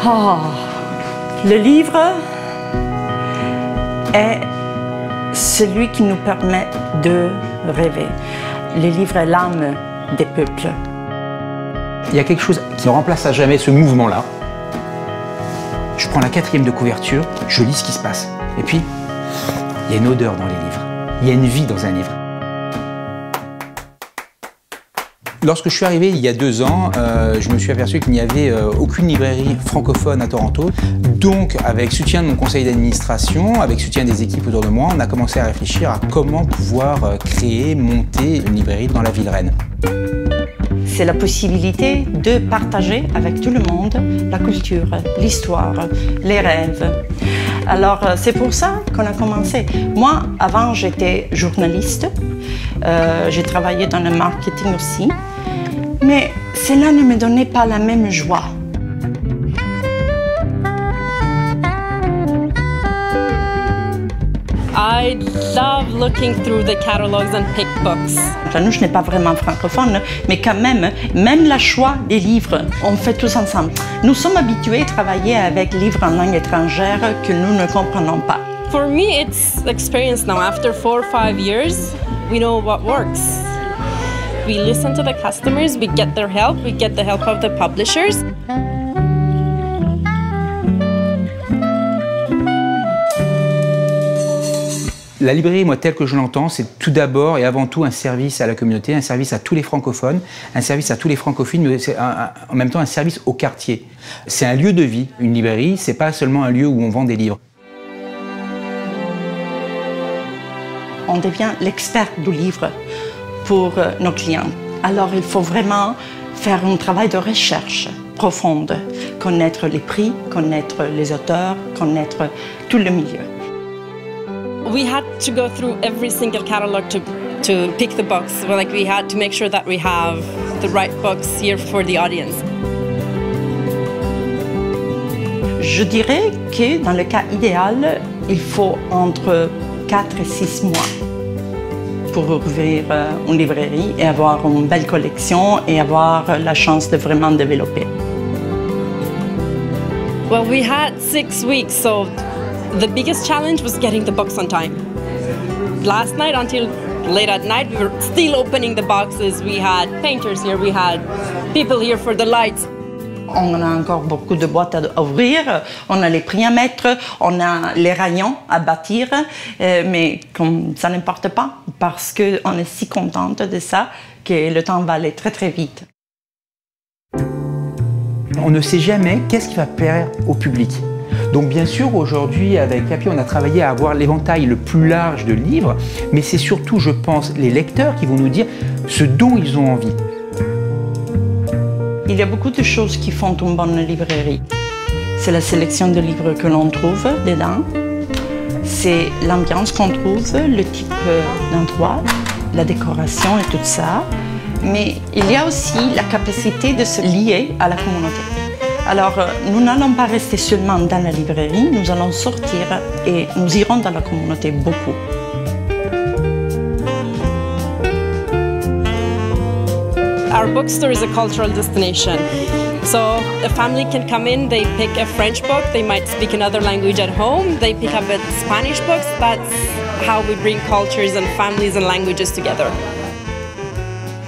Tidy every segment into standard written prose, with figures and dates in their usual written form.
Oh, le livre est celui qui nous permet de rêver. Le livre est l'âme des peuples. Il y a quelque chose qui ne remplace à jamais ce mouvement-là. Je prends la 4e de couverture, je lis ce qui se passe. Et puis, il y a une odeur dans les livres. Il y a une vie dans un livre. Lorsque je suis arrivé il y a 2 ans, je me suis aperçu qu'il n'y avait aucune librairie francophone à Toronto. Donc, avec soutien de mon conseil d'administration, avec soutien des équipes autour de moi, on a commencé à réfléchir à comment pouvoir créer, monter une librairie dans la ville reine. C'est la possibilité de partager avec tout le monde la culture, l'histoire, les rêves. Alors, c'est pour ça qu'on a commencé. Moi, avant, j'étais journaliste. J'ai travaillé dans le marketing aussi. Mais cela ne me donnait pas la même joie. I love looking through the catalogs and pick books. Nous, je n'ai pas vraiment francophone, mais quand même la choix des livres, on fait tous ensemble. Nous sommes habitués à travailler avec des livres en langue étrangère que nous ne comprenons pas. For me, it's experience now. After 4 or 5 years, we know what works. We listen to the customers, we get their help, we get the help of the publishers. La librairie, moi, telle que je l'entends, c'est tout d'abord et avant tout un service à la communauté, un service à tous les francophones, un service à tous les francophiles, mais c'est en même temps un service au quartier. C'est un lieu de vie. Une librairie, c'est pas seulement un lieu où on vend des livres. On devient l'expert du livre pour nos clients. Alors, il faut vraiment faire un travail de recherche profonde, connaître les prix, connaître les auteurs, connaître tout le milieu. We had to go through every single catalog to pick the books. Like we had to make sure that we have the right books here for the audience. Je dirais que dans le cas idéal, il faut entre 4 et 6 mois pour ouvrir une librairie et avoir une belle collection et avoir la chance de vraiment développer. Well, we had 6 weeks, so the biggest challenge was getting the books on time. Last night until late at night, we were still opening the boxes. We had painters here, we had people here for the lights. On a encore beaucoup de boîtes à ouvrir, on a les prix à mettre, on a les rayons à bâtir, mais comme ça n'importe pas, parce qu'on est si contente de ça que le temps va aller très très vite. On ne sait jamais qu'est-ce qui va plaire au public. Donc bien sûr, aujourd'hui, avec Capi, on a travaillé à avoir l'éventail le plus large de livres, mais c'est surtout, je pense, les lecteurs qui vont nous dire ce dont ils ont envie. Il y a beaucoup de choses qui font une bonne librairie. C'est la sélection de livres que l'on trouve dedans, c'est l'ambiance qu'on trouve, le type d'endroit, la décoration et tout ça. Mais il y a aussi la capacité de se lier à la communauté. Alors, nous n'allons pas rester seulement dans la librairie, nous allons sortir et nous irons dans la communauté beaucoup. Our bookstore is a cultural destination. So a family can come in, they pick a French book, they might speak another language at home, they pick up a Spanish books. That's how we bring cultures and families and languages together.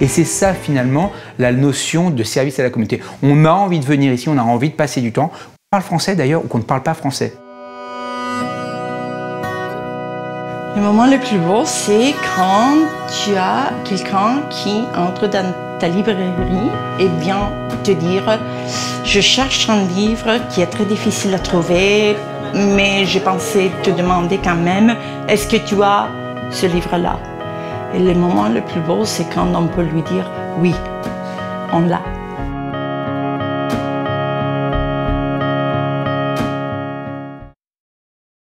Et c'est ça finalement la notion de service à la communauté. On a envie de venir ici, on a envie de passer du temps, qu'on parle français d'ailleurs ou qu'on ne parle pas français. Le moment le plus beau, c'est quand tu as quelqu'un qui entre dans ta librairie et vient te dire « Je cherche un livre qui est très difficile à trouver, mais j'ai pensé te demander quand même, est-ce que tu as ce livre-là ?» Et le moment le plus beau, c'est quand on peut lui dire « Oui, on l'a ».